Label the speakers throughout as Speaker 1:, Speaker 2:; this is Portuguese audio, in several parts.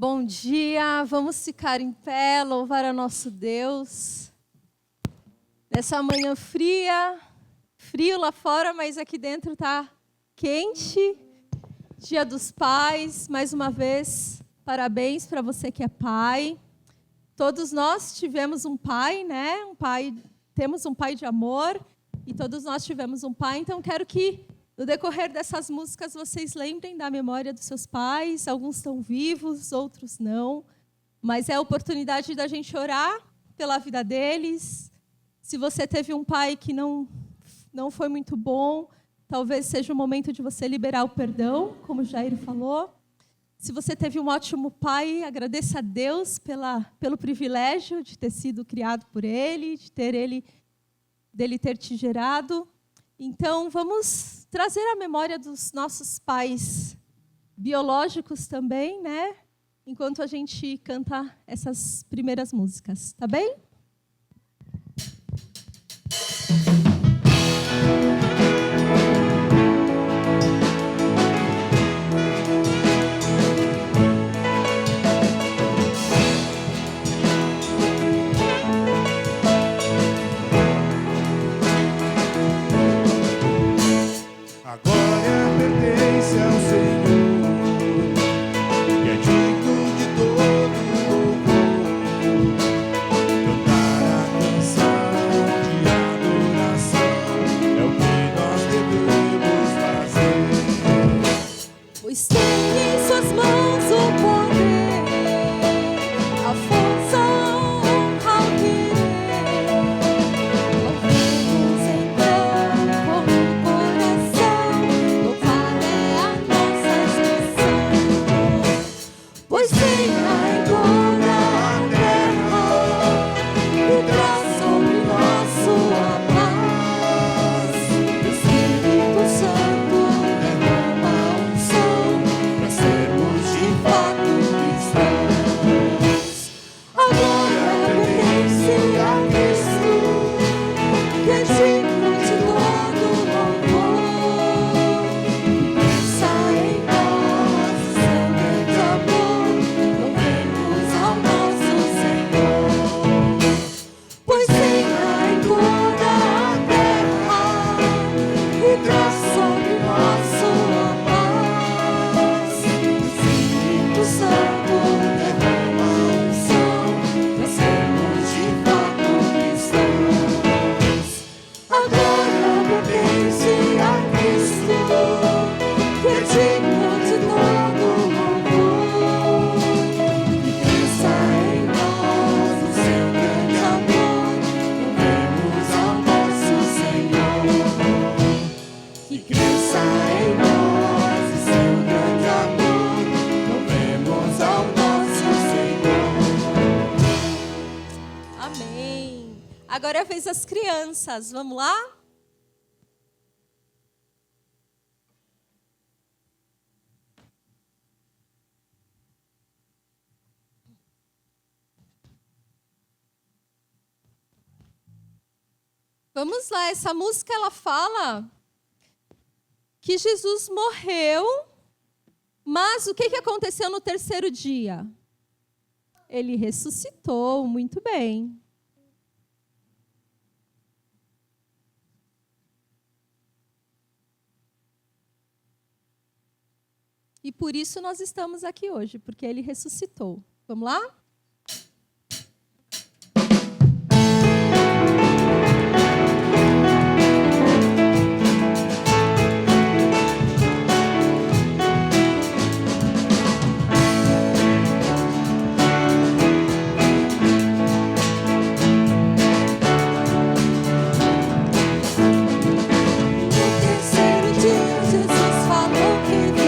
Speaker 1: Bom dia, vamos ficar em pé, louvar a nosso Deus. Nessa manhã fria, frio lá fora, mas aqui dentro está quente. Dia dos Pais, mais uma vez, parabéns para você que é pai. Todos nós tivemos um pai, né? Temos um pai de amor e todos nós tivemos um pai, então quero que no decorrer dessas músicas, vocês lembrem da memória dos seus pais. Alguns estão vivos, outros não. Mas é a oportunidade da gente orar pela vida deles. Se você teve um pai que não foi muito bom, talvez seja o momento de você liberar o perdão, como o Jair falou. Se você teve um ótimo pai, agradeça a Deus pelo privilégio de ter sido criado por Ele, dele ter te gerado. Então, vamos trazer a memória dos nossos pais biológicos também, né? Enquanto a gente canta essas primeiras músicas, tá bem? Agora é a vez das crianças. Vamos lá? Vamos lá. Essa música ela fala que Jesus morreu, mas o que aconteceu no terceiro dia? Ele ressuscitou, muito bem. E por isso nós estamos aqui hoje, porque ele ressuscitou. Vamos lá?
Speaker 2: No terceiro dia, Jesus falou que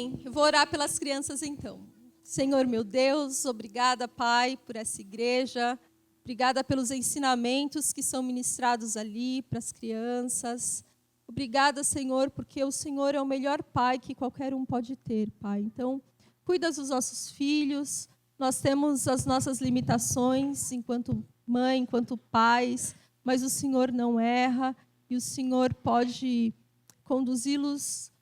Speaker 1: Amém. Eu vou orar pelas crianças então. Senhor meu Deus, obrigada, Pai, por essa igreja. Obrigada pelos ensinamentos que são ministrados ali para as crianças. Obrigada, Senhor, porque o Senhor é o melhor Pai que qualquer um pode ter, Pai. Então, cuida dos nossos filhos. Nós temos as nossas limitações enquanto mãe, enquanto pais, mas o Senhor não erra e o Senhor pode conduzi-los,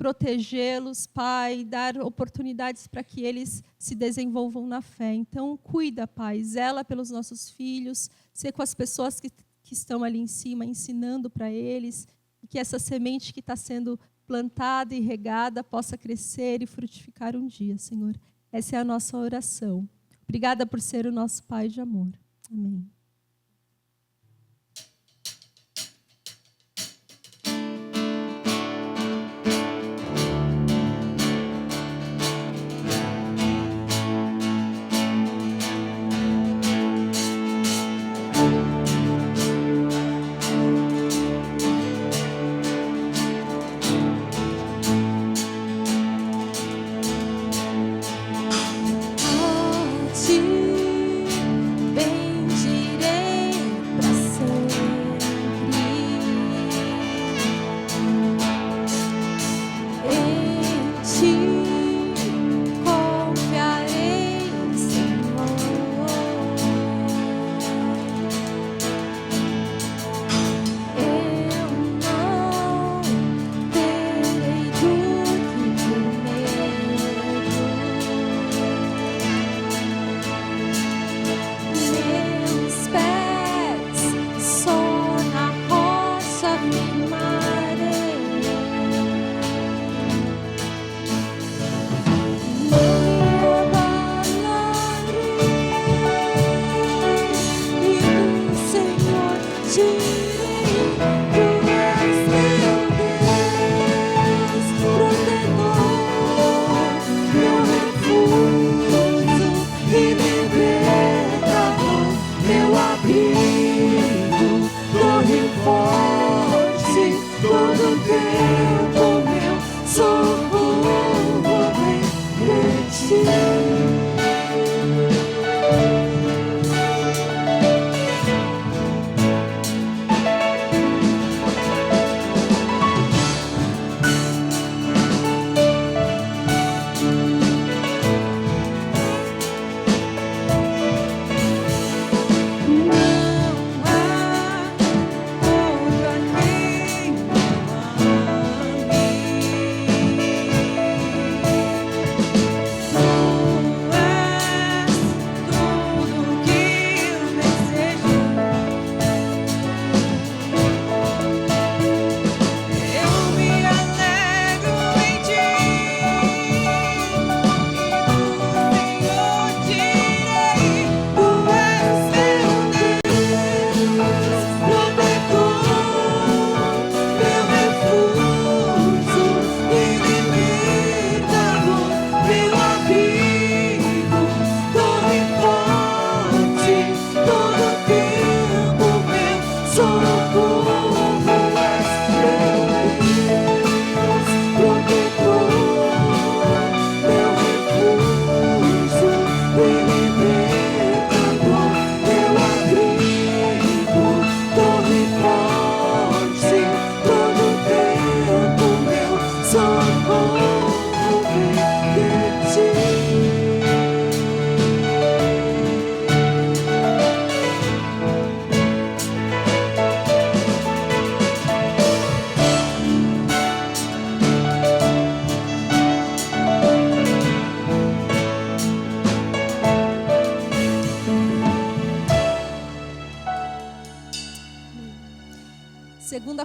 Speaker 1: protegê-los, Pai, dar oportunidades para que eles se desenvolvam na fé. Então, cuida, Pai, zela pelos nossos filhos, ser com as pessoas que estão ali em cima, ensinando para eles, e que essa semente que está sendo plantada e regada possa crescer e frutificar um dia, Senhor. Essa é a nossa oração. Obrigada por ser o nosso Pai de amor. Amém.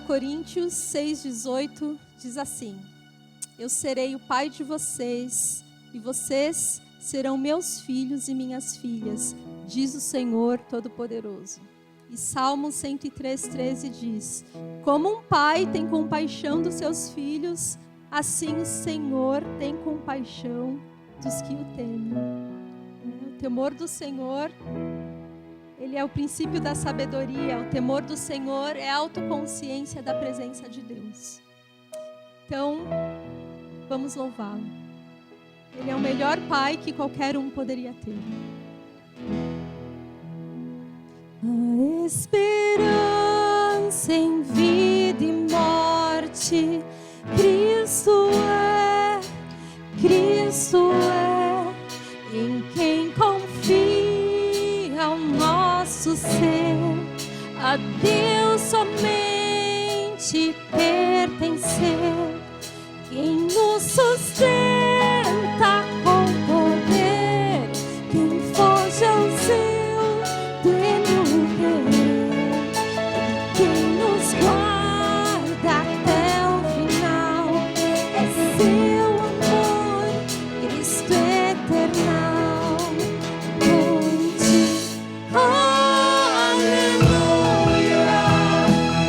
Speaker 1: Coríntios 6,18 diz assim: eu serei o pai de vocês, e vocês serão meus filhos e minhas filhas, diz o Senhor Todo-Poderoso. E Salmo 103,13 diz: como um pai tem compaixão dos seus filhos, assim o Senhor tem compaixão dos que o temem. O temor do Senhor, ele é o princípio da sabedoria. O temor do Senhor é a autoconsciência da presença de Deus. Então, vamos louvá-lo. Ele é o melhor pai que qualquer um poderia ter. A esperança em vida e morte, Cristo é, em quem confia o nosso ser. A Deus somente pertencer, quem nos sustenta com poder, quem foge ao seu pleno querer, quem nos guarda até o final, é seu amor, Cristo eternal. Conte, aleluia,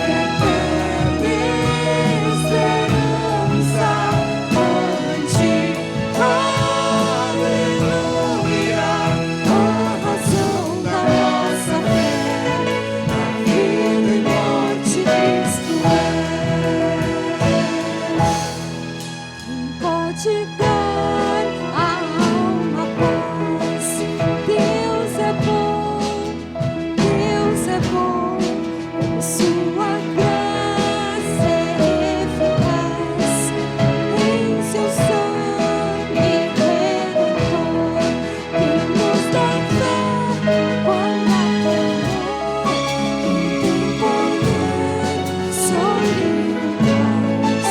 Speaker 1: eterna esperança. Conte, aleluia, a razão da nossa fé, vida e morte Cristo é. Quem pode dar a alma paz? Deus é bom, como sua graça é eficaz, em seu sangue redentor, que nos dá fé quando há temor, quem tem poder sobre nós,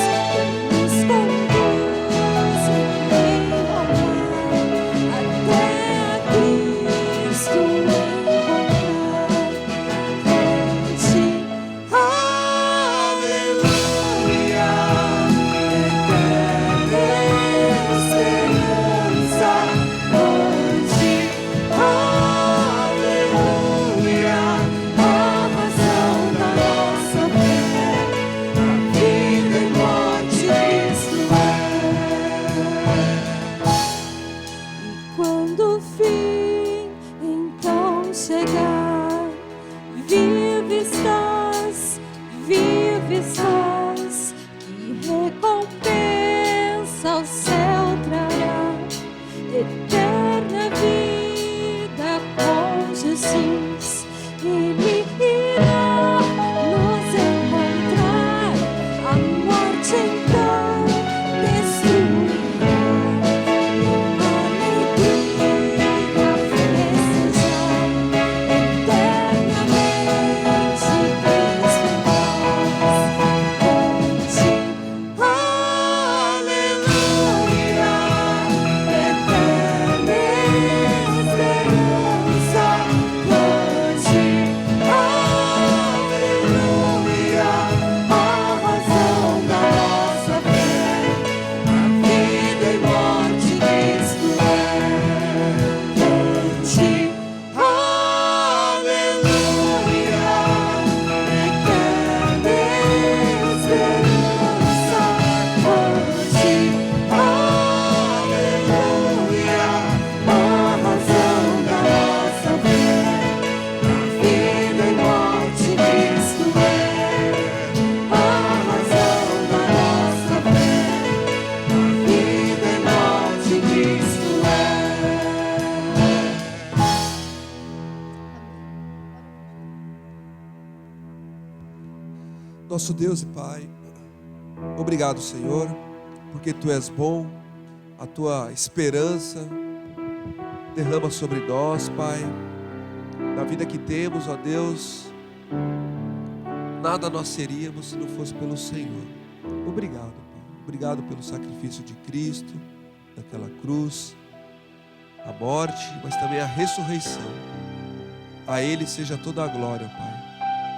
Speaker 1: nos conduz em amar, até a Cristo encontrar. Conte, aleluia, eterna esperança. Conte, aleluia, a razão da nossa fé, vida e morte Cristo é. E quando o fim então chegar, vive estás, que recompensa o céu trará, eterna vida com Jesus. Ele irá nos encontrar, a morte então destruirá, alegria festejar, eternamente Cristo em nós. Conte, aleluia, eterna esperança. Conte, aleluia, a razão da nossa fé, vida e morte Cristo é. Conte, aleluia, eterna esperança. Conte, aleluia, a razão da nossa fé, vida e morte Cristo é. A razão da nossa fé, vida e morte Cristo é.
Speaker 2: Nosso Deus e Pai, obrigado, Senhor, porque Tu és bom, a Tua esperança derrama sobre nós, Pai. Na vida que temos, ó Deus, nada nós seríamos se não fosse pelo Senhor. Obrigado, Pai. Obrigado pelo sacrifício de Cristo, daquela cruz, a morte, mas também a ressurreição. A Ele seja toda a glória, Pai.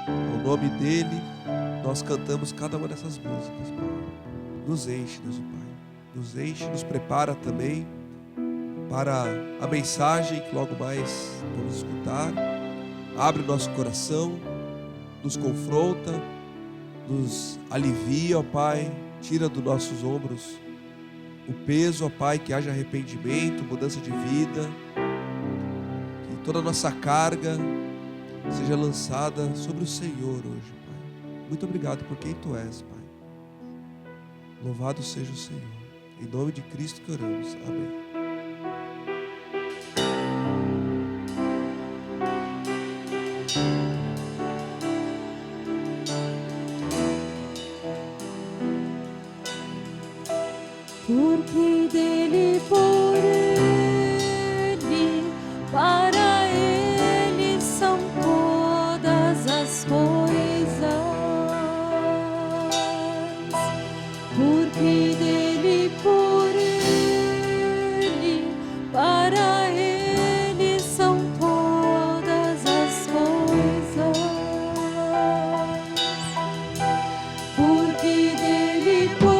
Speaker 2: Ao nome dEle, nós cantamos cada uma dessas músicas, Pai. Nos enche, Deus, Pai. Nos enche, nos prepara também para a mensagem que logo mais vamos escutar. Abre o nosso coração, nos confronta, nos alivia, ó Pai. Tira dos nossos ombros o peso, ó Pai, que haja arrependimento, mudança de vida. Que toda a nossa carga seja lançada sobre o Senhor hoje, Pai. Muito obrigado por quem Tu és, Pai. Louvado seja o Senhor. Em nome de Cristo que oramos. Amém.
Speaker 1: Porque dele, por ele, para ele são todas as coisas. Porque dele, por ele, para ele são todas as coisas. Porque dele, por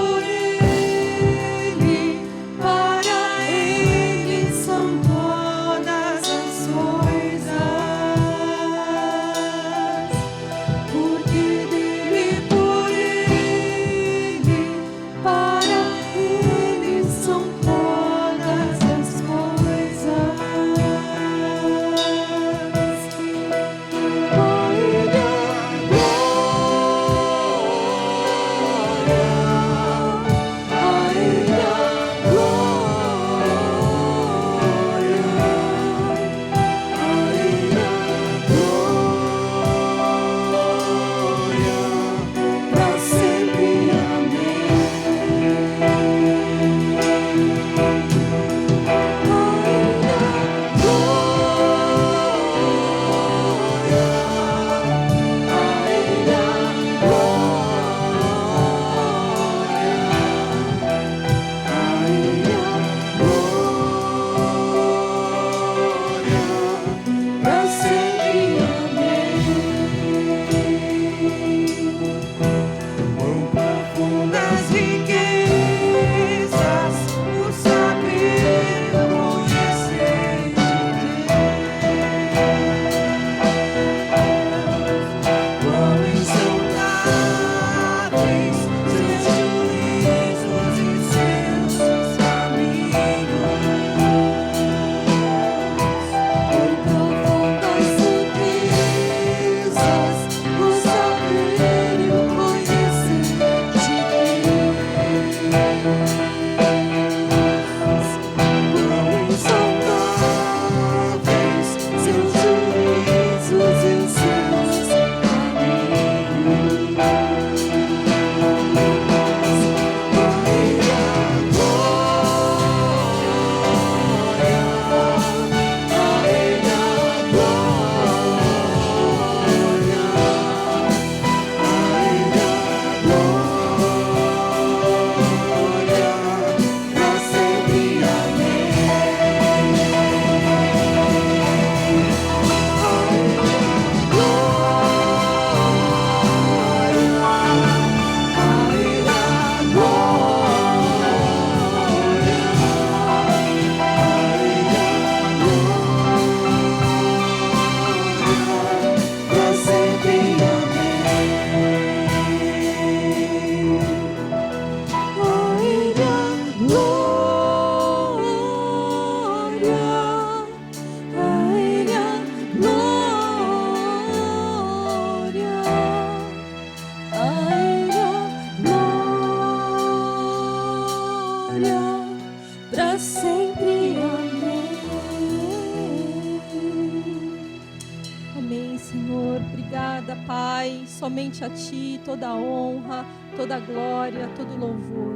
Speaker 1: Obrigada, Pai, somente a Ti toda a honra, toda a glória, todo o louvor.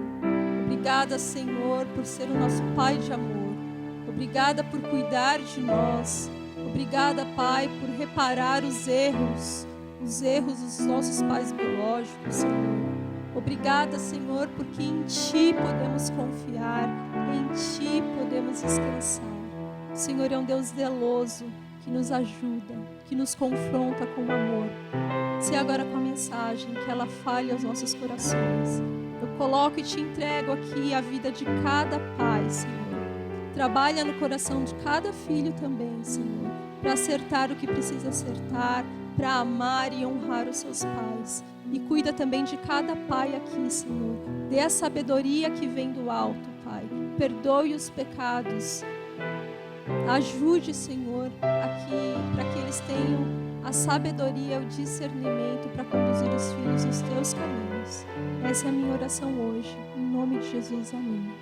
Speaker 1: Obrigada, Senhor, por ser o nosso Pai de amor. Obrigada por cuidar de nós. Obrigada, Pai, por reparar os erros dos nossos pais biológicos, Senhor. Obrigada, Senhor, porque em Ti podemos confiar, em Ti podemos descansar. O Senhor é um Deus zeloso, que nos ajuda, que nos confronta com amor. Se agora com a mensagem, que ela fale aos nossos corações. Eu coloco e te entrego aqui a vida de cada pai, Senhor. Trabalha no coração de cada filho também, Senhor, para acertar o que precisa acertar, para amar e honrar os seus pais. E cuida também de cada pai aqui, Senhor. Dê a sabedoria que vem do alto, Pai. Perdoe os pecados. Ajude, Senhor, aqui para que eles tenham a sabedoria, o discernimento para conduzir os filhos nos teus caminhos. Essa é a minha oração hoje. Em nome de Jesus, amém.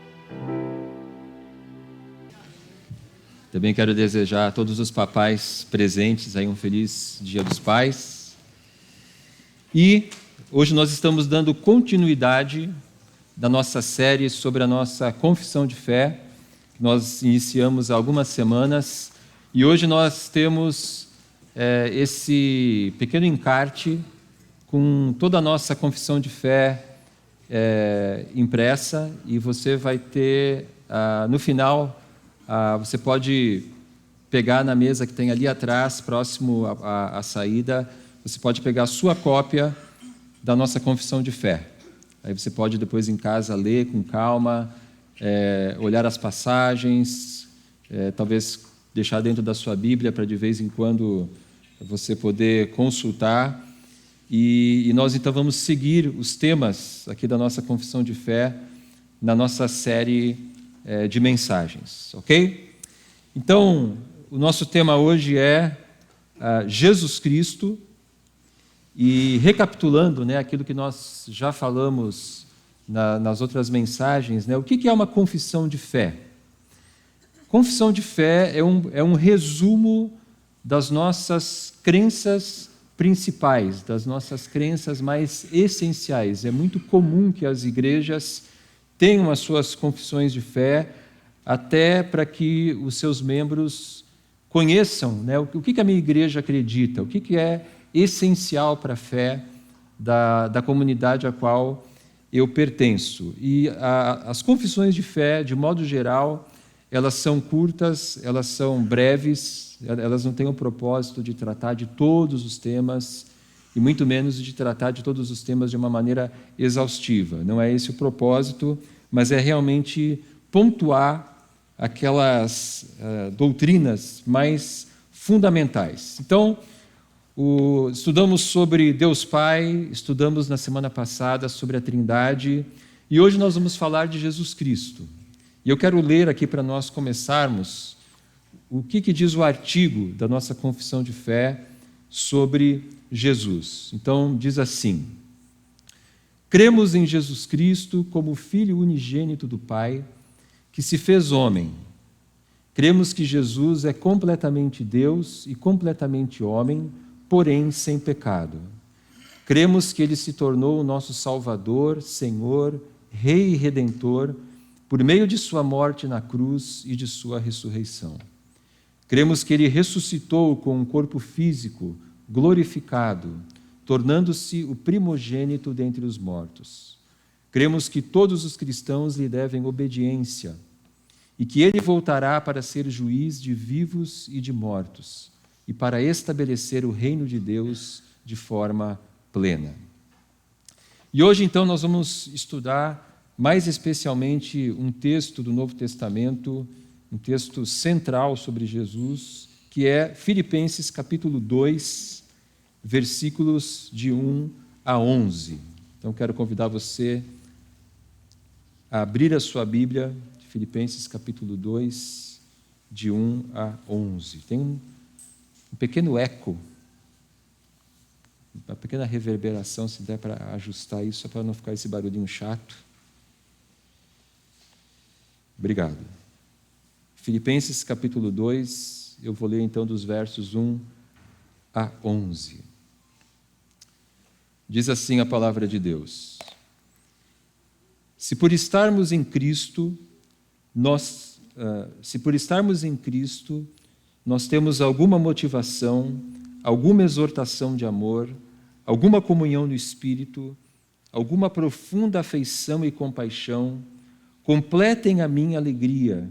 Speaker 3: Também quero desejar a todos os papais presentes aí um feliz Dia dos Pais. E hoje nós estamos dando continuidade da nossa série sobre a nossa confissão de fé, que nós iniciamos há algumas semanas. E hoje nós temos esse pequeno encarte com toda a nossa confissão de fé impressa, e você vai ter, no final, você pode pegar na mesa que tem ali atrás, próximo à saída, você pode pegar a sua cópia da nossa confissão de fé. Aí você pode depois em casa ler com calma, olhar as passagens, talvez deixar dentro da sua Bíblia para de vez em quando você poder consultar. E nós então vamos seguir os temas aqui da nossa confissão de fé na nossa série de mensagens, ok? Então, o nosso tema hoje é Jesus Cristo, e recapitulando, aquilo que nós já falamos nas outras mensagens, o que é uma confissão de fé? Confissão de fé é um resumo das nossas crenças principais, das nossas crenças mais essenciais. É muito comum que as igrejas tenham as suas confissões de fé, até para que os seus membros conheçam o que a minha igreja acredita, o que é essencial para a fé da comunidade a qual eu pertenço. E as confissões de fé, de modo geral, elas são curtas, elas são breves, elas não têm o propósito de tratar de todos os temas, e muito menos de tratar de todos os temas de uma maneira exaustiva. Não é esse o propósito, mas é realmente pontuar aquelas doutrinas mais fundamentais. Então, estudamos sobre Deus Pai, estudamos na semana passada sobre a Trindade, e hoje nós vamos falar de Jesus Cristo. E eu quero ler aqui para nós começarmos o que diz o artigo da nossa confissão de fé sobre Jesus. Então, diz assim: cremos em Jesus Cristo como Filho unigênito do Pai, que se fez homem. Cremos que Jesus é completamente Deus e completamente homem, porém sem pecado. Cremos que Ele se tornou o nosso Salvador, Senhor, Rei e Redentor, por meio de sua morte na cruz e de sua ressurreição. Cremos que Ele ressuscitou com um corpo físico glorificado, tornando-se o primogênito dentre os mortos. Cremos que todos os cristãos lhe devem obediência e que Ele voltará para ser juiz de vivos e de mortos e para estabelecer o reino de Deus de forma plena. E hoje, então, nós vamos estudar mais especialmente um texto do Novo Testamento, um texto central sobre Jesus, que é Filipenses capítulo 2, versículos de 1 a 11. Então, quero convidar você a abrir a sua Bíblia, Filipenses capítulo 2, de 1 a 11. Tem um pequeno eco, uma pequena reverberação, se der para ajustar isso, só para não ficar esse barulhinho chato. Obrigado. Filipenses capítulo 2, eu vou ler então dos versos 1 a 11. Diz assim a palavra de Deus: Se por estarmos em Cristo, nós temos alguma motivação, alguma exortação de amor, alguma comunhão no Espírito, alguma profunda afeição e compaixão, completem a minha alegria,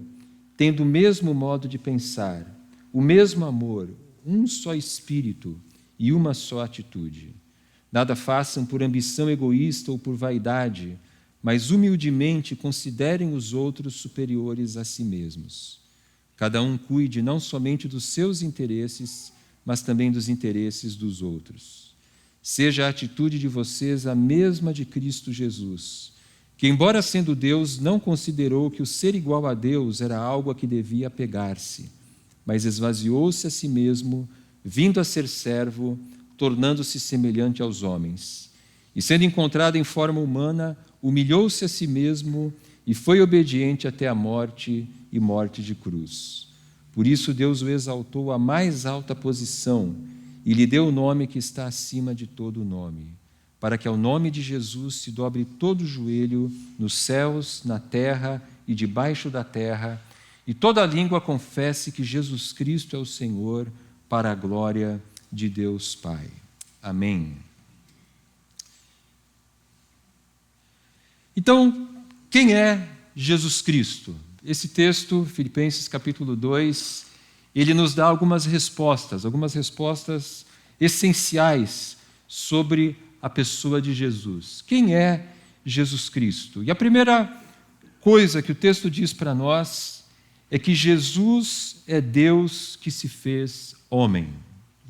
Speaker 3: tendo o mesmo modo de pensar, o mesmo amor, um só Espírito e uma só atitude. Nada façam por ambição egoísta ou por vaidade, mas humildemente considerem os outros superiores a si mesmos. Cada um cuide não somente dos seus interesses, mas também dos interesses dos outros. Seja a atitude de vocês a mesma de Cristo Jesus, que, embora sendo Deus, não considerou que o ser igual a Deus era algo a que devia apegar-se, mas esvaziou-se a si mesmo, vindo a ser servo, tornando-se semelhante aos homens. E, sendo encontrado em forma humana, humilhou-se a si mesmo e foi obediente até a morte e morte de cruz. Por isso Deus o exaltou à mais alta posição e lhe deu o nome que está acima de todo nome, para que ao nome de Jesus se dobre todo o joelho nos céus, na terra e debaixo da terra, e toda língua confesse que Jesus Cristo é o Senhor, para a glória de Deus Pai. Amém. Então, quem é Jesus Cristo? Esse texto, Filipenses capítulo 2, ele nos dá algumas respostas essenciais sobre a pessoa de Jesus. Quem é Jesus Cristo? E a primeira coisa que o texto diz para nós é que Jesus é Deus que se fez homem.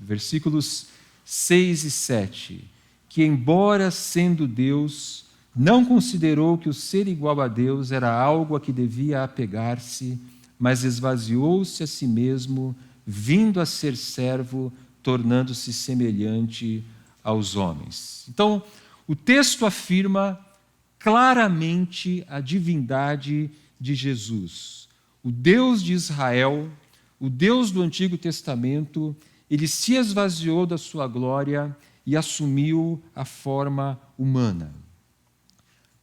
Speaker 3: Versículos 6 e 7. Que, embora sendo Deus, não considerou que o ser igual a Deus era algo a que devia apegar-se, mas esvaziou-se a si mesmo, vindo a ser servo, tornando-se semelhante aos homens. Então, o texto afirma claramente a divindade de Jesus. O Deus de Israel, o Deus do Antigo Testamento, ele se esvaziou da sua glória e assumiu a forma humana.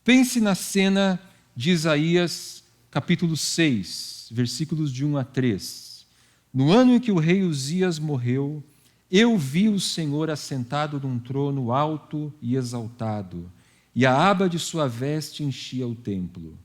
Speaker 3: Pense na cena de Isaías, capítulo 6, versículos de 1 a 3. No ano em que o rei Uzias morreu, eu vi o Senhor assentado num trono alto e exaltado, e a aba de sua veste enchia o templo.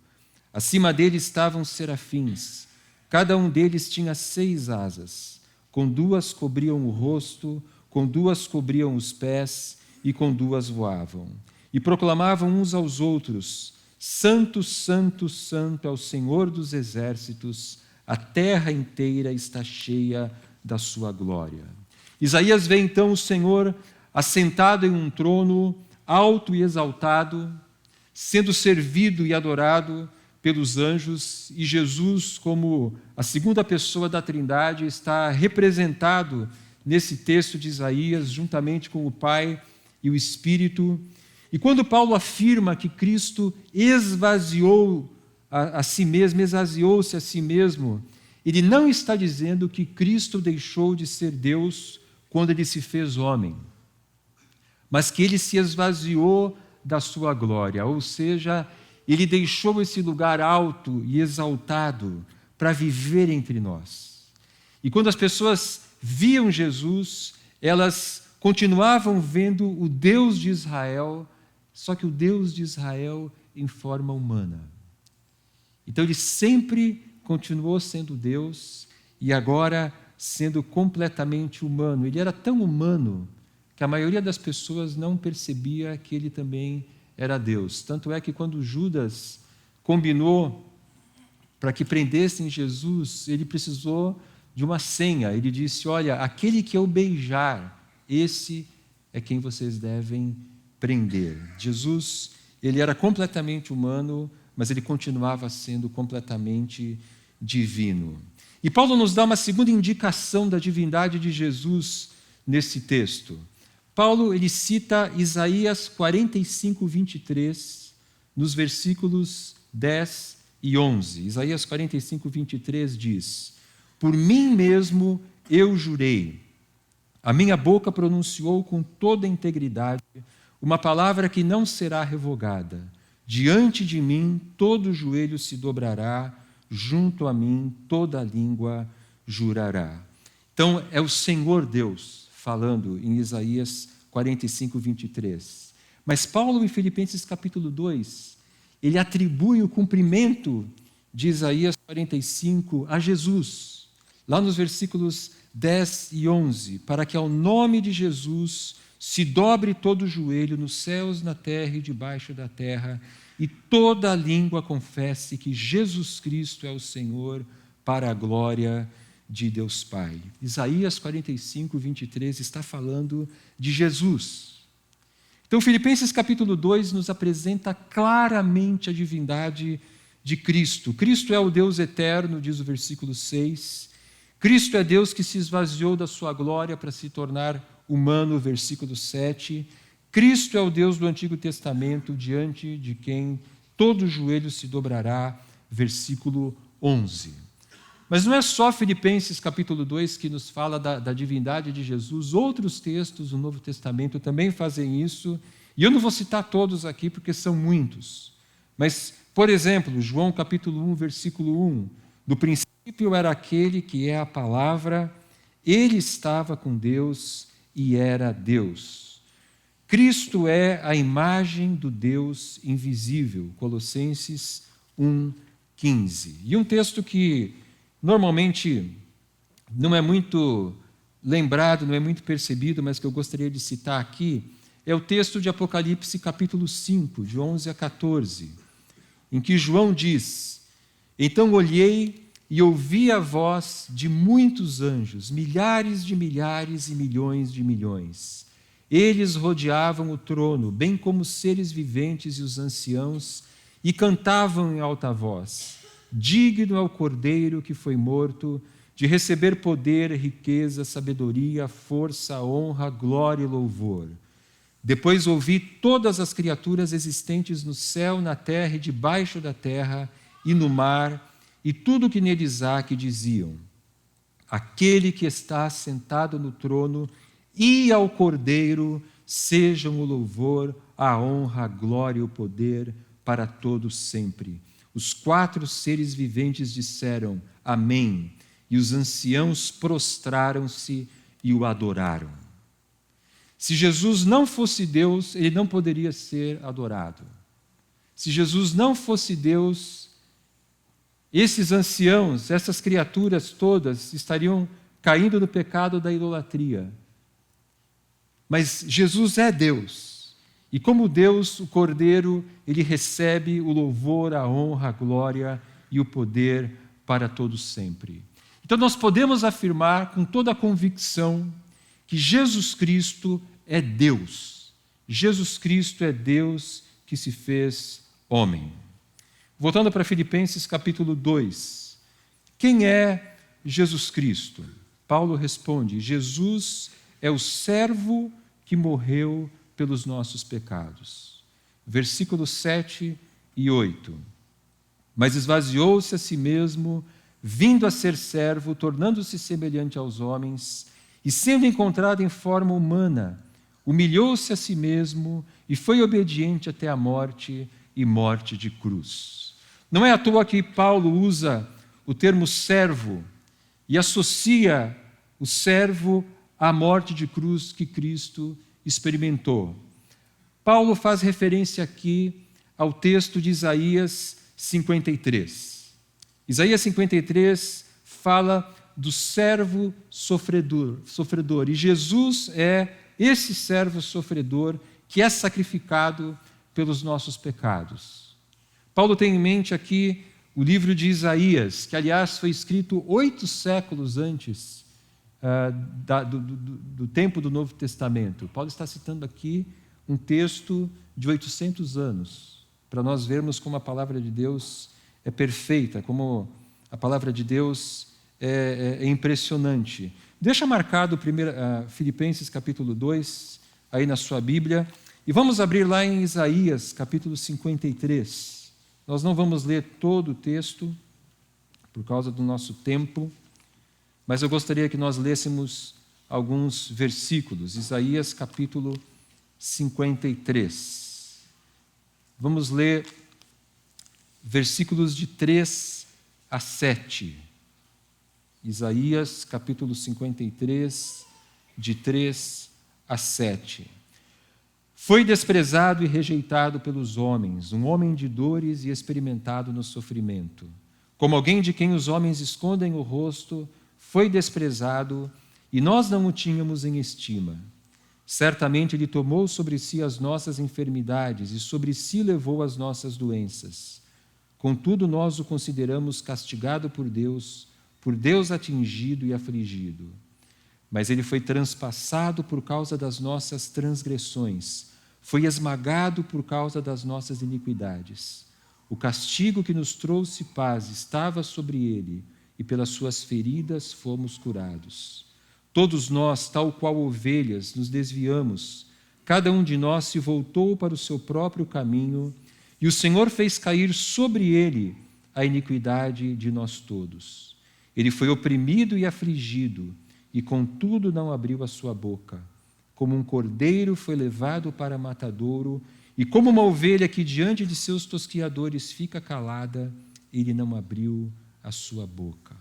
Speaker 3: Acima dele estavam serafins, cada um deles tinha 6 asas, com 2 cobriam o rosto, com 2 cobriam os pés, e com 2 voavam. E proclamavam uns aos outros: Santo, Santo, Santo é o Senhor dos exércitos, a terra inteira está cheia da sua glória. Isaías vê então o Senhor assentado em um trono alto e exaltado, sendo servido e adorado pelos anjos, e Jesus, como a segunda pessoa da Trindade, está representado nesse texto de Isaías, juntamente com o Pai e o Espírito. E quando Paulo afirma que Cristo esvaziou a si mesmo, esvaziou-se a si mesmo, ele não está dizendo que Cristo deixou de ser Deus quando ele se fez homem, mas que ele se esvaziou da sua glória, ou seja, ele deixou esse lugar alto e exaltado para viver entre nós. E quando as pessoas viam Jesus, elas continuavam vendo o Deus de Israel, só que o Deus de Israel em forma humana. Então ele sempre continuou sendo Deus e agora sendo completamente humano. Ele era tão humano que a maioria das pessoas não percebia que ele também era Deus. Tanto é que quando Judas combinou para que prendessem Jesus, ele precisou de uma senha. Ele disse: olha, aquele que eu beijar, esse é quem vocês devem prender. Jesus, ele era completamente humano, mas ele continuava sendo completamente divino. E Paulo nos dá uma segunda indicação da divindade de Jesus nesse texto. Paulo, ele cita Isaías 45, 23, nos versículos 10 e 11. Isaías 45, 23 diz: Por mim mesmo eu jurei, a minha boca pronunciou com toda a integridade uma palavra que não será revogada. Diante de mim todo joelho se dobrará, junto a mim toda língua jurará. Então é o Senhor Deus falando em Isaías 45, 23. Mas Paulo, em Filipenses capítulo 2, ele atribui o cumprimento de Isaías 45 a Jesus, lá nos versículos 10 e 11, para que ao nome de Jesus se dobre todo o joelho nos céus, na terra e debaixo da terra, e toda a língua confesse que Jesus Cristo é o Senhor, para a glória de Deus Pai. Isaías 45, 23 está falando de Jesus. Então, Filipenses capítulo 2 nos apresenta claramente a divindade de Cristo. Cristo é o Deus eterno, diz o versículo 6. Cristo é Deus que se esvaziou da sua glória para se tornar humano, versículo 7. Cristo é o Deus do Antigo Testamento, diante de quem todo joelho se dobrará, versículo 11. Mas não é só Filipenses capítulo 2 que nos fala da divindade de Jesus, outros textos do Novo Testamento também fazem isso, e eu não vou citar todos aqui porque são muitos. Mas, por exemplo, João capítulo 1, versículo 1, no princípio era aquele que é a palavra, ele estava com Deus e era Deus. Cristo é a imagem do Deus invisível, Colossenses 1,15. E um texto que normalmente não é muito lembrado, não é muito percebido, mas que eu gostaria de citar aqui, é o texto de Apocalipse capítulo 5, de 11 a 14, em que João diz: então olhei e ouvi a voz de muitos anjos, milhares de milhares e milhões de milhões. Eles rodeavam o trono, bem como os seres viventes e os anciãos, e cantavam em alta voz: digno é o Cordeiro que foi morto, de receber poder, riqueza, sabedoria, força, honra, glória e louvor. Depois ouvi todas as criaturas existentes no céu, na terra e debaixo da terra, e no mar, e tudo o que neles há, que diziam: aquele que está sentado no trono e ao Cordeiro sejam o louvor, a honra, a glória e o poder para todos sempre. Os 4 seres viventes disseram: amém, e os anciãos prostraram-se e o adoraram. Se Jesus não fosse Deus, ele não poderia ser adorado. Se Jesus não fosse Deus, esses anciãos, essas criaturas todas, estariam caindo no pecado da idolatria. Mas Jesus é Deus. E como Deus, o Cordeiro, ele recebe o louvor, a honra, a glória e o poder para todos sempre. Então nós podemos afirmar com toda a convicção que Jesus Cristo é Deus. Jesus Cristo é Deus que se fez homem. Voltando para Filipenses capítulo 2. Quem é Jesus Cristo? Paulo responde: Jesus é o servo que morreu pelos nossos pecados. Versículos 7 e 8. Mas esvaziou-se a si mesmo, vindo a ser servo, tornando-se semelhante aos homens, e sendo encontrado em forma humana, humilhou-se a si mesmo e foi obediente até a morte e morte de cruz. Não é à toa que Paulo usa o termo servo e associa o servo à morte de cruz que Cristo experimentou. Paulo faz referência aqui ao texto de Isaías 53. Isaías 53 fala do servo sofredor, e Jesus é esse servo sofredor que é sacrificado pelos nossos pecados. Paulo tem em mente aqui o livro de Isaías, que aliás foi escrito 8 séculos antes do tempo do Novo Testamento. Paulo está citando aqui um texto de 800 anos, para nós vermos como a palavra de Deus é perfeita, como a palavra de Deus é impressionante. Deixa marcado Filipenses capítulo 2, aí na sua Bíblia, e vamos abrir lá em Isaías capítulo 53. Nós não vamos ler todo o texto, por causa do nosso tempo, mas eu gostaria que nós lêssemos alguns versículos. Isaías capítulo 53. Vamos ler versículos de 3 a 7. Isaías capítulo 53, de 3 a 7. Foi desprezado e rejeitado pelos homens, um homem de dores e experimentado no sofrimento. Como alguém de quem os homens escondem o rosto, foi desprezado e nós não o tínhamos em estima. Certamente ele tomou sobre si as nossas enfermidades e sobre si levou as nossas doenças. Contudo, nós o consideramos castigado por Deus atingido e afligido. Mas ele foi transpassado por causa das nossas transgressões, foi esmagado por causa das nossas iniquidades. O castigo que nos trouxe paz estava sobre ele, e pelas suas feridas fomos curados. Todos nós, tal qual ovelhas, nos desviamos, cada um de nós se voltou para o seu próprio caminho, e o Senhor fez cair sobre ele a iniquidade de nós todos. Ele foi oprimido e afligido, e contudo não abriu a sua boca. Como um cordeiro foi levado para matadouro, e como uma ovelha que diante de seus tosquiadores fica calada, ele não abriu a sua boca.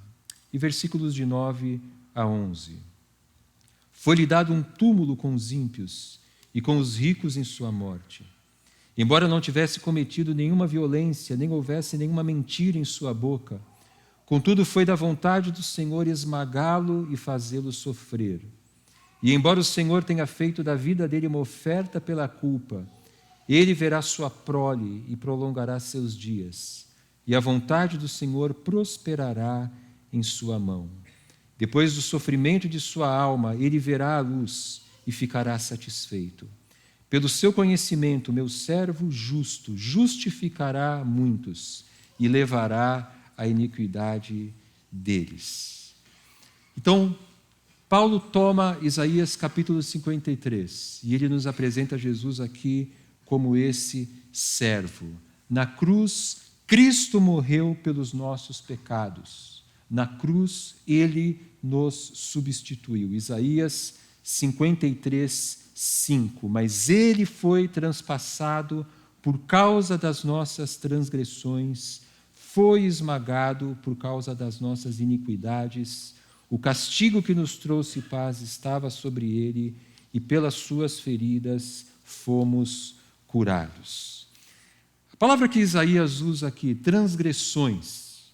Speaker 3: E versículos de 9 a 11. Foi-lhe dado um túmulo com os ímpios e com os ricos em sua morte. Embora não tivesse cometido nenhuma violência, nem houvesse nenhuma mentira em sua boca, contudo foi da vontade do Senhor esmagá-lo e fazê-lo sofrer. E embora o Senhor tenha feito da vida dele uma oferta pela culpa, ele verá sua prole e prolongará seus dias, e a vontade do Senhor prosperará em sua mão. Depois do sofrimento de sua alma, ele verá a luz e ficará satisfeito. Pelo seu conhecimento, meu servo justo justificará muitos e levará a iniquidade deles. Então, Paulo toma Isaías capítulo 53 e ele nos apresenta Jesus aqui como esse servo. Na cruz, Cristo morreu pelos nossos pecados. Na cruz, ele nos substituiu. Isaías 53, 5. Mas ele foi transpassado por causa das nossas transgressões, foi esmagado por causa das nossas iniquidades. O castigo que nos trouxe paz estava sobre ele, e pelas suas feridas fomos curados. A palavra que Isaías usa aqui, transgressões.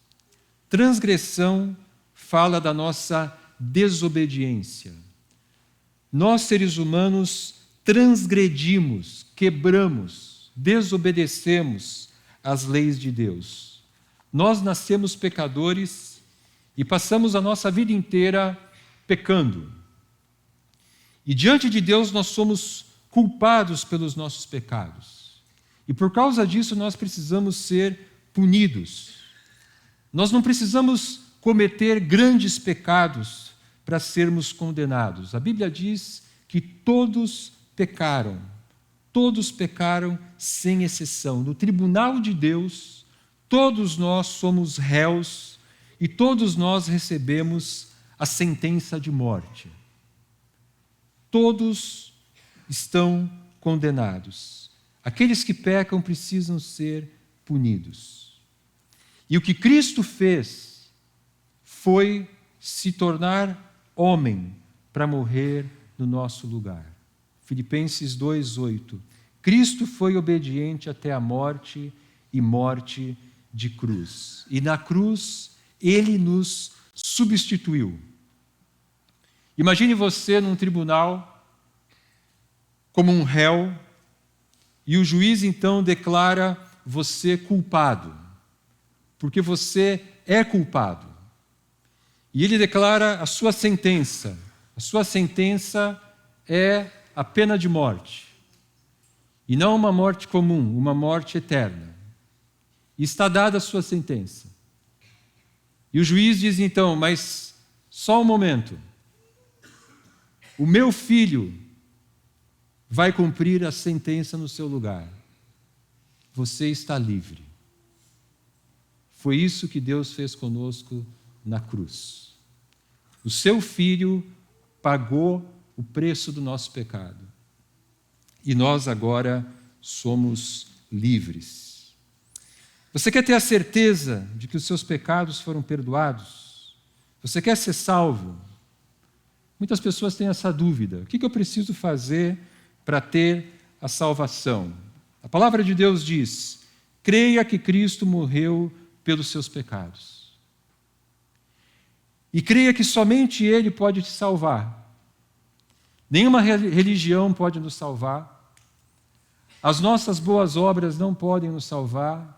Speaker 3: Transgressão fala da nossa desobediência. Nós, seres humanos, transgredimos, quebramos, desobedecemos as leis de Deus. Nós nascemos pecadores e passamos a nossa vida inteira pecando. E diante de Deus nós somos culpados pelos nossos pecados. E por causa disso nós precisamos ser punidos. Nós não precisamos cometer grandes pecados para sermos condenados. A Bíblia diz que todos pecaram sem exceção. No tribunal de Deus, todos nós somos réus e todos nós recebemos a sentença de morte. Todos estão condenados. Aqueles que pecam precisam ser punidos. E o que Cristo fez foi se tornar homem para morrer no nosso lugar. Filipenses 2:8. Cristo foi obediente até a morte e morte de cruz. E na cruz, ele nos substituiu. Imagine você num tribunal como um réu e o juiz então declara você culpado, porque você é culpado. E ele declara a sua sentença. A sua sentença é a pena de morte. E não uma morte comum, uma morte eterna. E está dada a sua sentença. E o juiz diz então, mas só um momento. O meu filho vai cumprir a sentença no seu lugar. Você está livre. Foi isso que Deus fez conosco na cruz. O seu filho pagou o preço do nosso pecado. E nós agora somos livres. Você quer ter a certeza de que os seus pecados foram perdoados? Você quer ser salvo? Muitas pessoas têm essa dúvida. O que eu preciso fazer para ter a salvação? A palavra de Deus diz: creia que Cristo morreu pelos seus pecados. E creia que somente Ele pode te salvar. Nenhuma religião pode nos salvar. As nossas boas obras não podem nos salvar.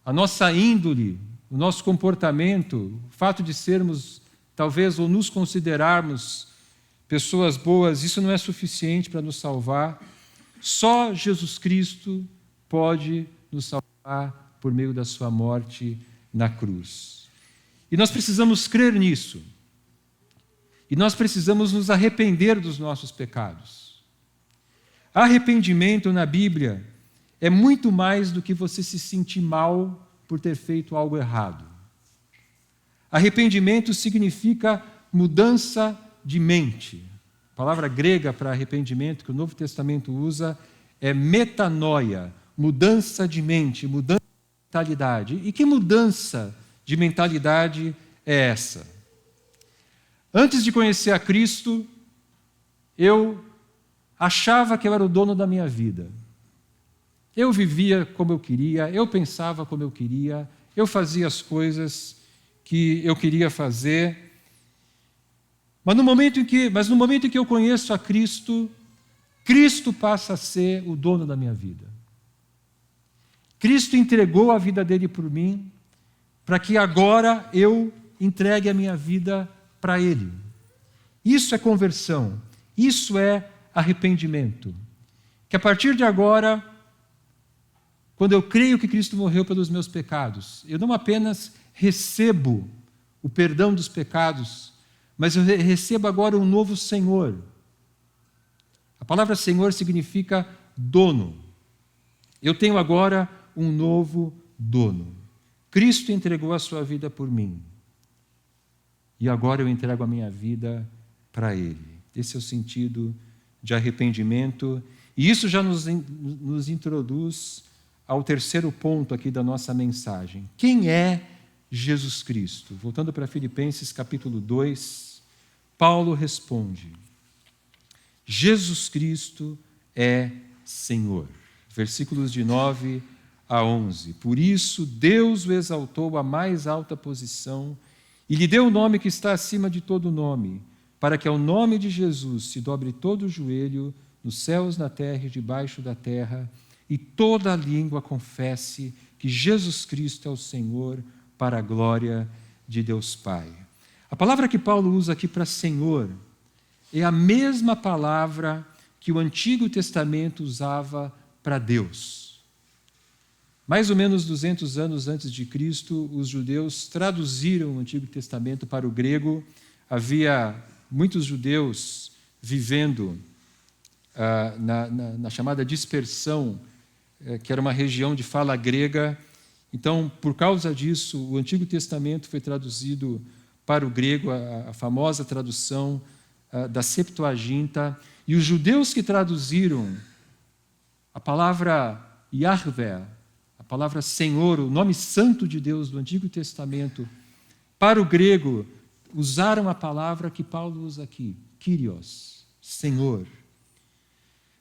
Speaker 3: A nossa índole, o nosso comportamento, o fato de sermos, talvez, ou nos considerarmos pessoas boas, isso não é suficiente para nos salvar. Só Jesus Cristo pode nos salvar por meio da sua morte na cruz. E nós precisamos crer nisso. E nós precisamos nos arrepender dos nossos pecados. Arrependimento na Bíblia é muito mais do que você se sentir mal por ter feito algo errado. Arrependimento significa mudança de mente. A palavra grega para arrependimento que o Novo Testamento usa é metanoia, mudança de mente, mudança de mentalidade. E que mudança de mentalidade é essa? Antes de conhecer a Cristo, eu achava que eu era o dono da minha vida. Eu vivia como eu queria, eu pensava como eu queria, eu fazia as coisas que eu queria fazer. Mas no momento em que eu conheço a Cristo, Cristo passa a ser o dono da minha vida. Cristo entregou a vida dele por mim, para que agora eu entregue a minha vida para Ele. Isso é conversão, isso é arrependimento. Que a partir de agora, quando eu creio que Cristo morreu pelos meus pecados, eu não apenas recebo o perdão dos pecados, mas eu recebo agora um novo Senhor. A palavra Senhor significa dono. Eu tenho agora um novo dono. Cristo entregou a sua vida por mim. E agora eu entrego a minha vida para Ele. Esse é o sentido de arrependimento. E isso já nos introduz ao terceiro ponto aqui da nossa mensagem. Quem é Jesus Cristo? Voltando para Filipenses capítulo 2, Paulo responde: Jesus Cristo é Senhor. Versículos de 9 a 11. Por isso, Deus o exaltou à mais alta posição e lhe deu o nome que está acima de todo nome, para que ao nome de Jesus se dobre todo o joelho, nos céus, na terra e debaixo da terra, e toda a língua confesse que Jesus Cristo é o Senhor, para a glória de Deus Pai. A palavra que Paulo usa aqui para Senhor é a mesma palavra que o Antigo Testamento usava para Deus. Mais ou menos 200 anos antes de Cristo, os judeus traduziram o Antigo Testamento para o grego. Havia muitos judeus vivendo na chamada dispersão, que era uma região de fala grega. Então, por causa disso, o Antigo Testamento foi traduzido para o grego, a famosa tradução da Septuaginta. E os judeus que traduziram a palavra Yahvé, a palavra Senhor, o nome santo de Deus do Antigo Testamento, para o grego, usaram a palavra que Paulo usa aqui, Kyrios, Senhor.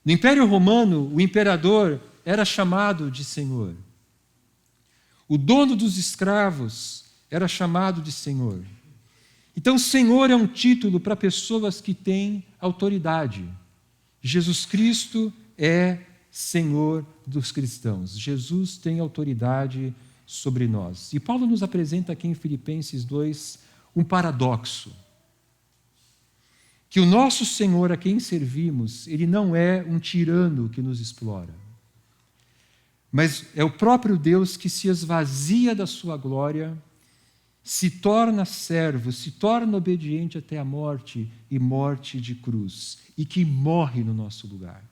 Speaker 3: No Império Romano, o imperador era chamado de Senhor. O dono dos escravos era chamado de Senhor. Então, Senhor é um título para pessoas que têm autoridade. Jesus Cristo é Senhor dos cristãos. Jesus tem autoridade sobre nós. E Paulo nos apresenta aqui em Filipenses 2 um paradoxo. Que o nosso Senhor a quem servimos, ele não é um tirano que nos explora. Mas é o próprio Deus que se esvazia da sua glória, se torna servo, se torna obediente até a morte, e morte de cruz, e que morre no nosso lugar.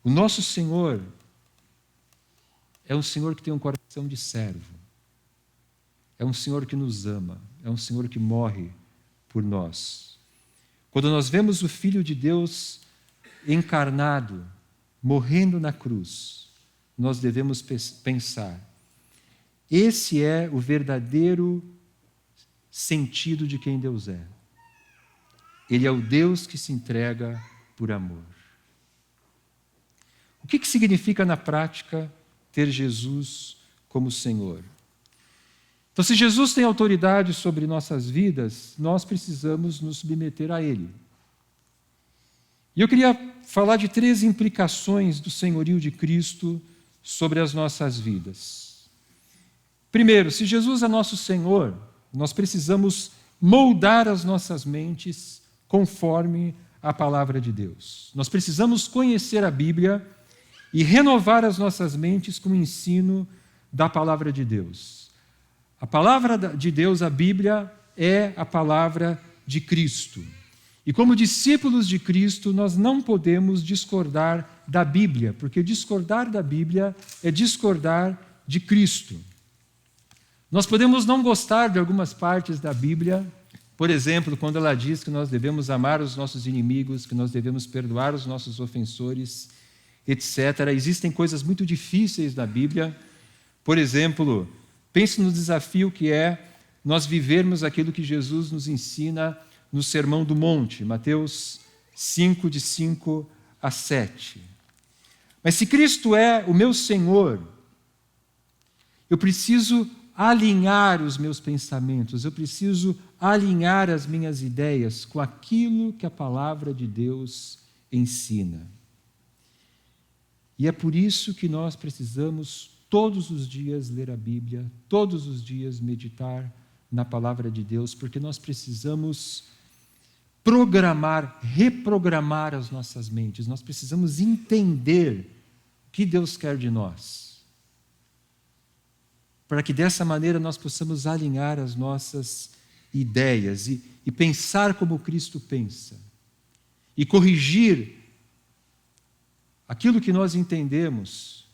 Speaker 3: O nosso Senhor é um Senhor que tem um coração de servo, é um Senhor que nos ama, é um Senhor que morre por nós. Quando nós vemos o Filho de Deus encarnado, morrendo na cruz, nós devemos pensar: esse é o verdadeiro sentido de quem Deus é. Ele é o Deus que se entrega por amor. O que significa na prática ter Jesus como Senhor? Então, se Jesus tem autoridade sobre nossas vidas, nós precisamos nos submeter a Ele. E eu queria falar de 3 implicações do senhorio de Cristo sobre as nossas vidas. Primeiro, se Jesus é nosso Senhor, nós precisamos moldar as nossas mentes conforme a palavra de Deus. Nós precisamos conhecer a Bíblia e renovar as nossas mentes com o ensino da palavra de Deus. A palavra de Deus, a Bíblia, é a palavra de Cristo. E como discípulos de Cristo, nós não podemos discordar da Bíblia, porque discordar da Bíblia é discordar de Cristo. Nós podemos não gostar de algumas partes da Bíblia, por exemplo, quando ela diz que nós devemos amar os nossos inimigos, que nós devemos perdoar os nossos ofensores, etc. Existem coisas muito difíceis na Bíblia. Por exemplo, pense no desafio que é nós vivermos aquilo que Jesus nos ensina no Sermão do Monte, Mateus 5, de 5 a 7. Mas se Cristo é o meu Senhor, eu preciso alinhar os meus pensamentos, eu preciso alinhar as minhas ideias com aquilo que a palavra de Deus ensina. E é por isso que nós precisamos todos os dias ler a Bíblia, todos os dias meditar na palavra de Deus, porque nós precisamos programar, reprogramar as nossas mentes, nós precisamos entender o que Deus quer de nós, para que dessa maneira nós possamos alinhar as nossas ideias e pensar como Cristo pensa, e corrigir aquilo que nós entendemos,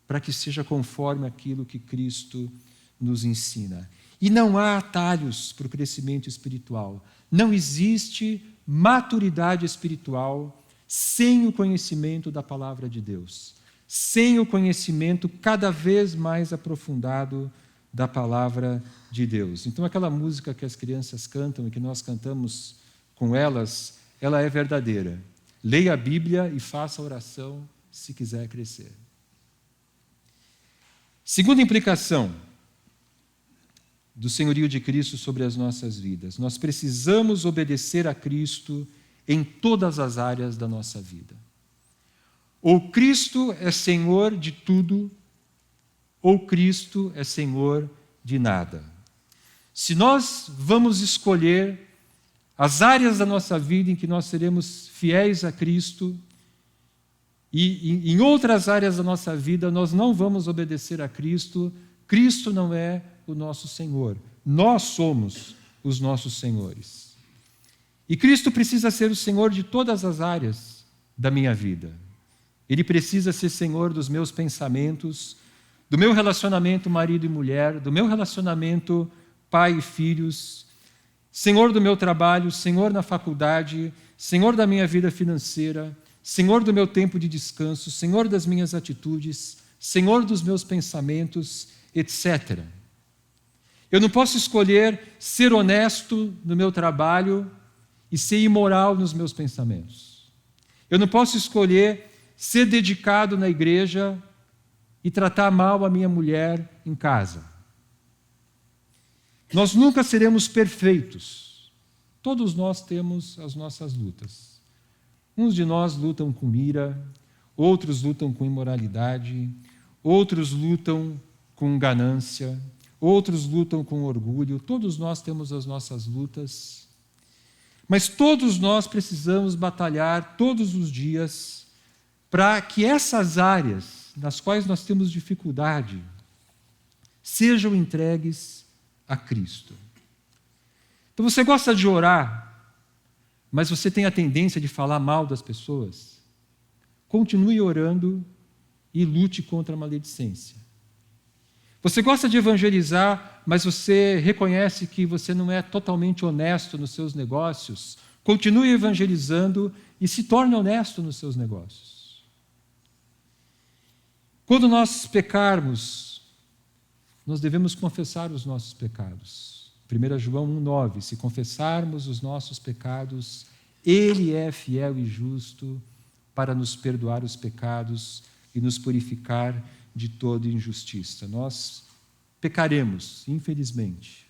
Speaker 3: para que seja conforme aquilo que Cristo nos ensina. E não há atalhos para o crescimento espiritual. Não existe maturidade espiritual sem o conhecimento da palavra de Deus, sem o conhecimento cada vez mais aprofundado da palavra de Deus. Então, aquela música que as crianças cantam e que nós cantamos com elas, ela é verdadeira. Leia a Bíblia e faça a oração se quiser crescer. Segunda implicação do senhorio de Cristo sobre as nossas vidas. Nós precisamos obedecer a Cristo em todas as áreas da nossa vida. Ou Cristo é Senhor de tudo, ou Cristo é Senhor de nada. Se nós vamos escolher as áreas da nossa vida em que nós seremos fiéis a Cristo, e em outras áreas da nossa vida nós não vamos obedecer a Cristo, Cristo não é o nosso Senhor. Nós somos os nossos senhores. E Cristo precisa ser o Senhor de todas as áreas da minha vida. Ele precisa ser Senhor dos meus pensamentos, do meu relacionamento marido e mulher, do meu relacionamento pai e filhos, Senhor do meu trabalho, Senhor na faculdade, Senhor da minha vida financeira, Senhor do meu tempo de descanso, Senhor das minhas atitudes, Senhor dos meus pensamentos, etc. Eu não posso escolher ser honesto no meu trabalho e ser imoral nos meus pensamentos. Eu não posso escolher ser dedicado na igreja e tratar mal a minha mulher em casa. Nós nunca seremos perfeitos. Todos nós temos as nossas lutas. Uns de nós lutam com ira, outros lutam com imoralidade, outros lutam com ganância, outros lutam com orgulho. Todos nós temos as nossas lutas. Mas todos nós precisamos batalhar todos os dias para que essas áreas nas quais nós temos dificuldade sejam entregues a Cristo. Então você gosta de orar, mas você tem a tendência de falar mal das pessoas? Continue orando e lute contra a maledicência. Você gosta de evangelizar, mas você reconhece que você não é totalmente honesto nos seus negócios? Continue evangelizando e se torne honesto nos seus negócios. Quando nós pecarmos, nós devemos confessar os nossos pecados. 1 João 1,9, se confessarmos os nossos pecados, Ele é fiel e justo para nos perdoar os pecados e nos purificar de toda injustiça. Nós pecaremos, infelizmente.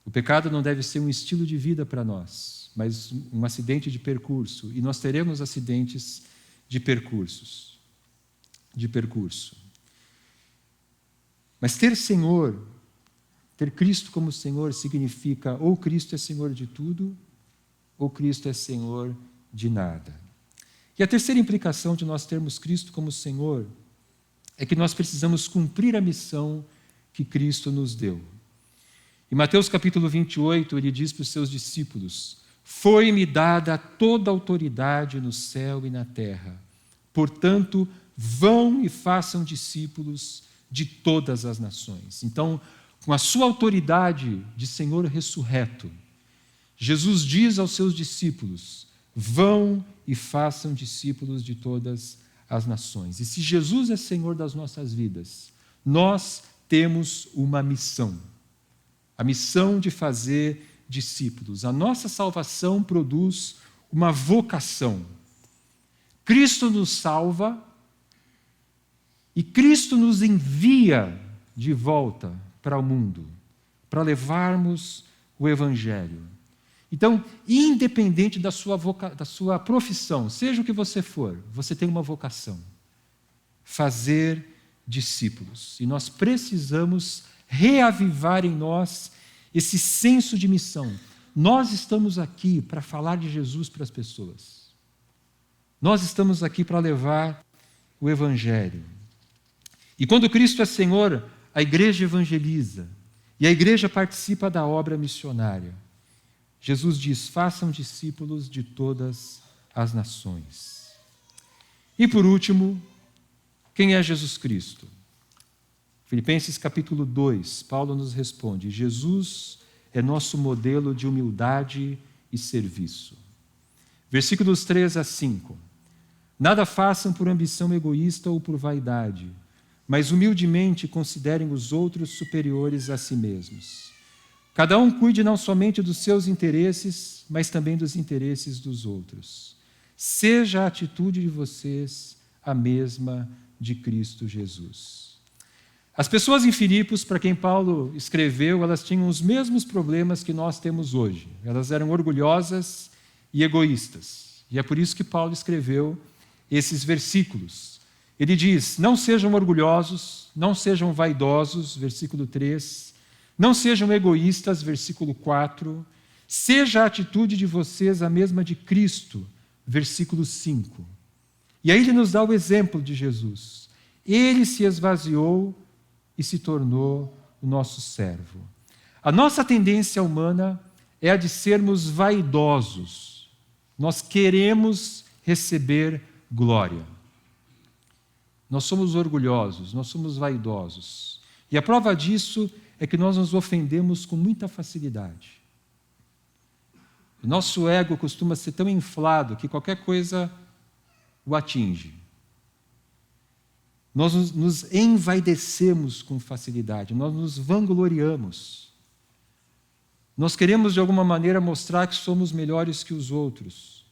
Speaker 3: O pecado não deve ser um estilo de vida para nós, mas um acidente de percurso, e nós teremos acidentes de percurso. Mas ter Cristo como Senhor significa ou Cristo é Senhor de tudo, ou Cristo é Senhor de nada. E a terceira implicação de nós termos Cristo como Senhor é que nós precisamos cumprir a missão que Cristo nos deu. Em Mateus capítulo 28, ele diz para os seus discípulos: foi-me dada toda a autoridade no céu e na terra. Portanto, vão e façam discípulos de todas as nações. Então, com a sua autoridade de Senhor ressurreto, Jesus diz aos seus discípulos: vão e façam discípulos de todas as nações. E se Jesus é Senhor das nossas vidas, nós temos uma missão. A missão de fazer discípulos. A nossa salvação produz uma vocação. Cristo nos salva e Cristo nos envia de volta para o mundo, para levarmos o Evangelho. Então, independente da sua profissão, seja o que você for, você tem uma vocação: fazer discípulos. E nós precisamos reavivar em nós esse senso de missão. Nós estamos aqui para falar de Jesus para as pessoas. Nós estamos aqui para levar o Evangelho. E quando Cristo é Senhor, a igreja evangeliza. E a igreja participa da obra missionária. Jesus diz: façam discípulos de todas as nações. E por último, quem é Jesus Cristo? Filipenses capítulo 2, Paulo nos responde: Jesus é nosso modelo de humildade e serviço. Versículos 3 a 5. Nada façam por ambição egoísta ou por vaidade, mas humildemente considerem os outros superiores a si mesmos. Cada um cuide não somente dos seus interesses, mas também dos interesses dos outros. Seja a atitude de vocês a mesma de Cristo Jesus. As pessoas em Filipos, para quem Paulo escreveu, elas tinham os mesmos problemas que nós temos hoje. Elas eram orgulhosas e egoístas. E é por isso que Paulo escreveu esses versículos. Ele diz: não sejam orgulhosos, não sejam vaidosos, versículo 3, não sejam egoístas, versículo 4, seja a atitude de vocês a mesma de Cristo, versículo 5. E aí ele nos dá o exemplo de Jesus. Ele se esvaziou e se tornou o nosso servo. A nossa tendência humana é a de sermos vaidosos. Nós queremos receber glória. Nós somos orgulhosos, nós somos vaidosos. E a prova disso é que nós nos ofendemos com muita facilidade. O nosso ego costuma ser tão inflado que qualquer coisa o atinge. Nós nos envaidecemos com facilidade, nós nos vangloriamos. Nós queremos, de alguma maneira, mostrar que somos melhores que os outros.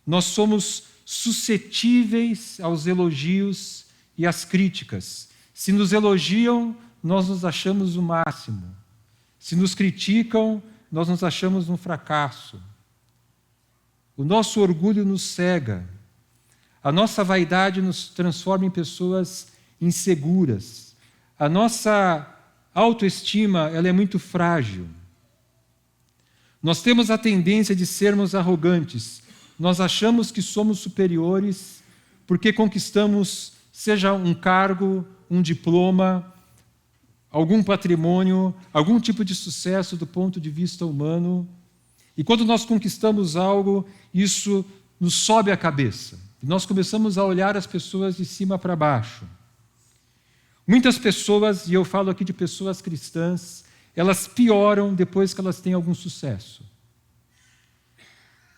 Speaker 3: Nós somos suscetíveis aos elogios e às críticas. Se nos elogiam, nós nos achamos o máximo. Se nos criticam, nós nos achamos um fracasso. O nosso orgulho nos cega. A nossa vaidade nos transforma em pessoas inseguras. A nossa autoestima, ela é muito frágil. Nós temos a tendência de sermos arrogantes. Nós achamos que somos superiores porque conquistamos, seja um cargo, um diploma, algum patrimônio, algum tipo de sucesso do ponto de vista humano. E quando nós conquistamos algo, isso nos sobe a cabeça. E nós começamos a olhar as pessoas de cima para baixo. Muitas pessoas, e eu falo aqui de pessoas cristãs, elas pioram depois que elas têm algum sucesso.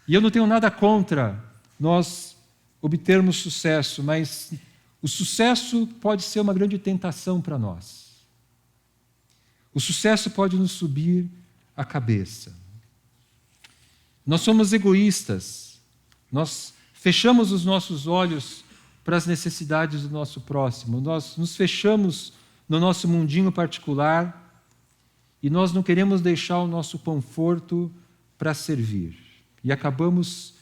Speaker 3: E eu não tenho nada contra nós obtermos sucesso, mas o sucesso pode ser uma grande tentação para nós. O sucesso pode nos subir a cabeça. Nós somos egoístas. Nós fechamos os nossos olhos para as necessidades do nosso próximo. Nós nos fechamos no nosso mundinho particular e nós não queremos deixar o nosso conforto para servir. E acabamos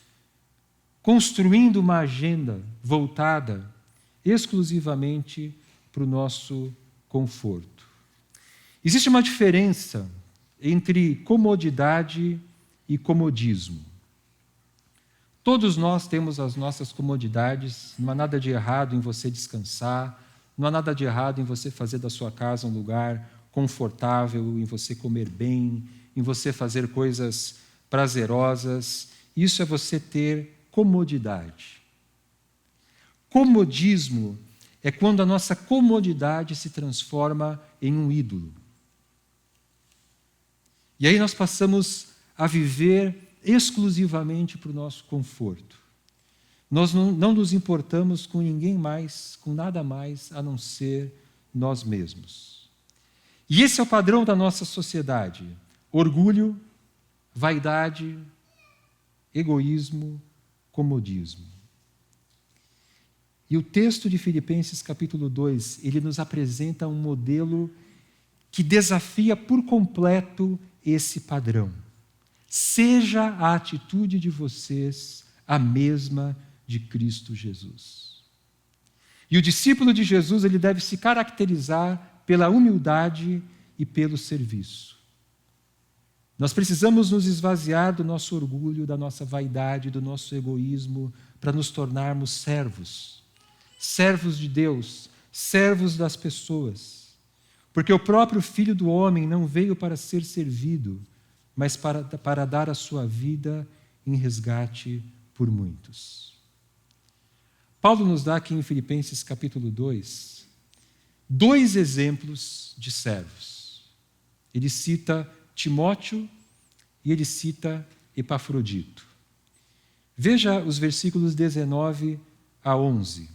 Speaker 3: construindo uma agenda voltada exclusivamente para o nosso conforto. Existe uma diferença entre comodidade e comodismo. Todos nós temos as nossas comodidades, não há nada de errado em você descansar, não há nada de errado em você fazer da sua casa um lugar confortável, em você comer bem, em você fazer coisas prazerosas. Isso é você ter comodidade. Comodismo é quando a nossa comodidade se transforma em um ídolo. E aí nós passamos a viver exclusivamente para o nosso conforto. Nós não nos importamos com ninguém mais, com nada mais, a não ser nós mesmos. E esse é o padrão da nossa sociedade. Orgulho, vaidade, egoísmo, comodismo. E o texto de Filipenses capítulo 2, ele nos apresenta um modelo que desafia por completo esse padrão. Seja a atitude de vocês a mesma de Cristo Jesus. E o discípulo de Jesus, ele deve se caracterizar pela humildade e pelo serviço. Nós precisamos nos esvaziar do nosso orgulho, da nossa vaidade, do nosso egoísmo, para nos tornarmos servos. Servos de Deus, servos das pessoas. Porque o próprio Filho do Homem não veio para ser servido, mas para dar a sua vida em resgate por muitos. Paulo nos dá aqui em Filipenses capítulo 2, 2 exemplos de servos. Ele cita Timóteo e ele cita Epafrodito. Veja os versículos 19 a 11.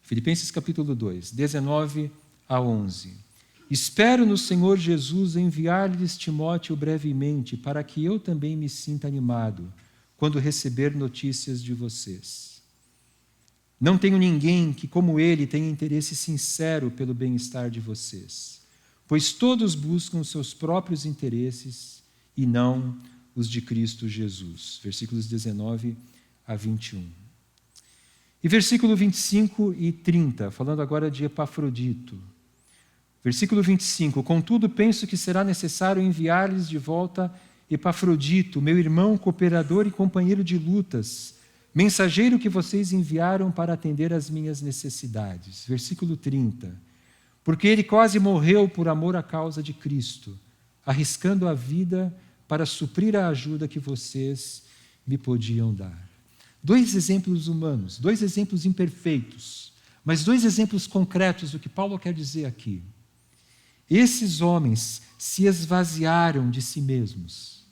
Speaker 3: Filipenses capítulo 2, 19 a 11. Espero no Senhor Jesus enviar-lhes Timóteo brevemente, para que eu também me sinta animado quando receber notícias de vocês. Não tenho ninguém que, como ele, tenha interesse sincero pelo bem-estar de vocês, pois todos buscam os seus próprios interesses e não os de Cristo Jesus. Versículos 19 a 21. E versículo 25 e 30, falando agora de Epafrodito. Versículo 25, contudo penso que será necessário enviar-lhes de volta Epafrodito, meu irmão, cooperador e companheiro de lutas, mensageiro que vocês enviaram para atender às minhas necessidades. Versículo 30, porque ele quase morreu por amor à causa de Cristo, arriscando a vida para suprir a ajuda que vocês me podiam dar. 2 exemplos humanos, 2 exemplos imperfeitos, mas 2 exemplos concretos do que Paulo quer dizer aqui. Esses homens se esvaziaram de si mesmos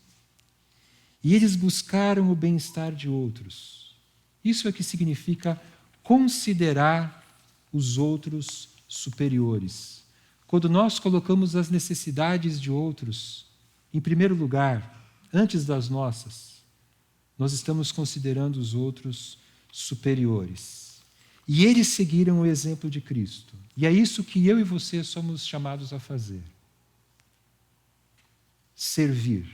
Speaker 3: e eles buscaram o bem-estar de outros. Isso é o que significa considerar os outros superiores. Quando nós colocamos as necessidades de outros em primeiro lugar, antes das nossas, nós estamos considerando os outros superiores. E eles seguiram o exemplo de Cristo. E é isso que eu e você somos chamados a fazer. Servir.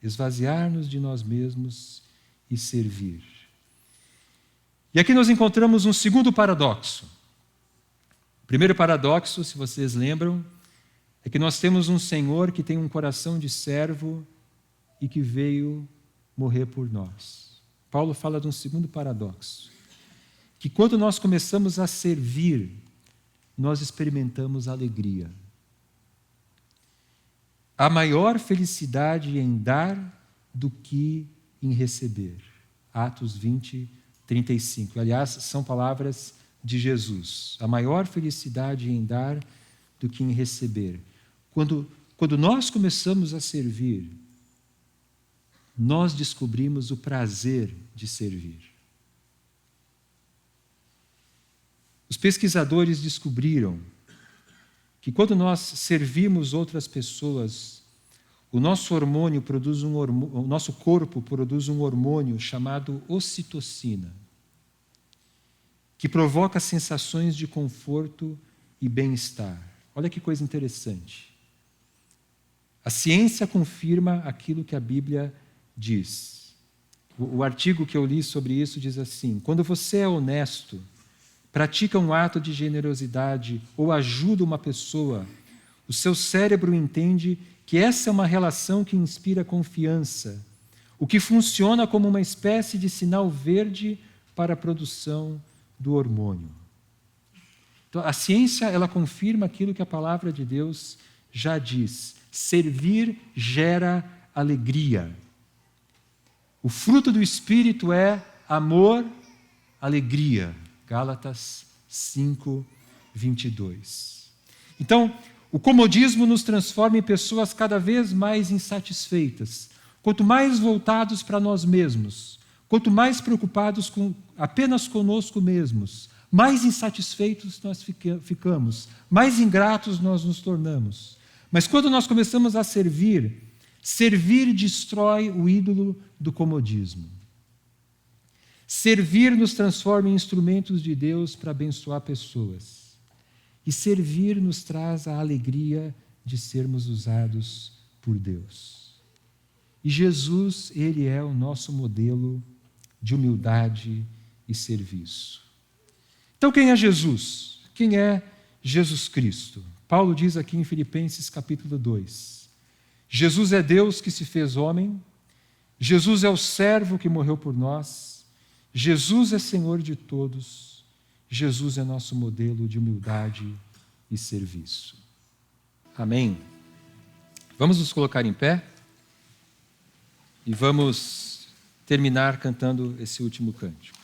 Speaker 3: Esvaziar-nos de nós mesmos e servir. E aqui nós encontramos um segundo paradoxo. O primeiro paradoxo, se vocês lembram, é que nós temos um Senhor que tem um coração de servo e que veio morrer por nós. Paulo fala de um segundo paradoxo, que quando nós começamos a servir, nós experimentamos alegria. Há maior felicidade em dar do que em receber. Atos 20, 35. Aliás, são palavras de Jesus. A maior felicidade em dar do que em receber. Quando nós começamos a servir, nós descobrimos o prazer de servir. Os pesquisadores descobriram que quando nós servimos outras pessoas, o nosso corpo produz um hormônio chamado ocitocina, que provoca sensações de conforto e bem-estar. Olha que coisa interessante. A ciência confirma aquilo que a Bíblia diz. O artigo que eu li sobre isso diz assim: quando você é honesto, pratica um ato de generosidade ou ajuda uma pessoa, o seu cérebro entende que essa é uma relação que inspira confiança, o que funciona como uma espécie de sinal verde para a produção do hormônio. Então, a ciência, ela confirma aquilo que a palavra de Deus já diz. Servir gera alegria. O fruto do Espírito é amor, alegria. Gálatas 5, 22. Então, o comodismo nos transforma em pessoas cada vez mais insatisfeitas. Quanto mais voltados para nós mesmos, quanto mais preocupados apenas conosco mesmos, mais insatisfeitos nós ficamos, mais ingratos nós nos tornamos. Mas quando nós começamos a servir destrói o ídolo do comodismo. Servir nos transforma em instrumentos de Deus para abençoar pessoas. E servir nos traz a alegria de sermos usados por Deus. E Jesus, Ele é o nosso modelo de humildade e serviço. Então, quem é Jesus? Quem é Jesus Cristo? Paulo diz aqui em Filipenses capítulo 2. Jesus é Deus que se fez homem. Jesus é o servo que morreu por nós. Jesus é Senhor de todos. Jesus é nosso modelo de humildade e serviço. Amém? Vamos nos colocar em pé e vamos terminar cantando esse último cântico.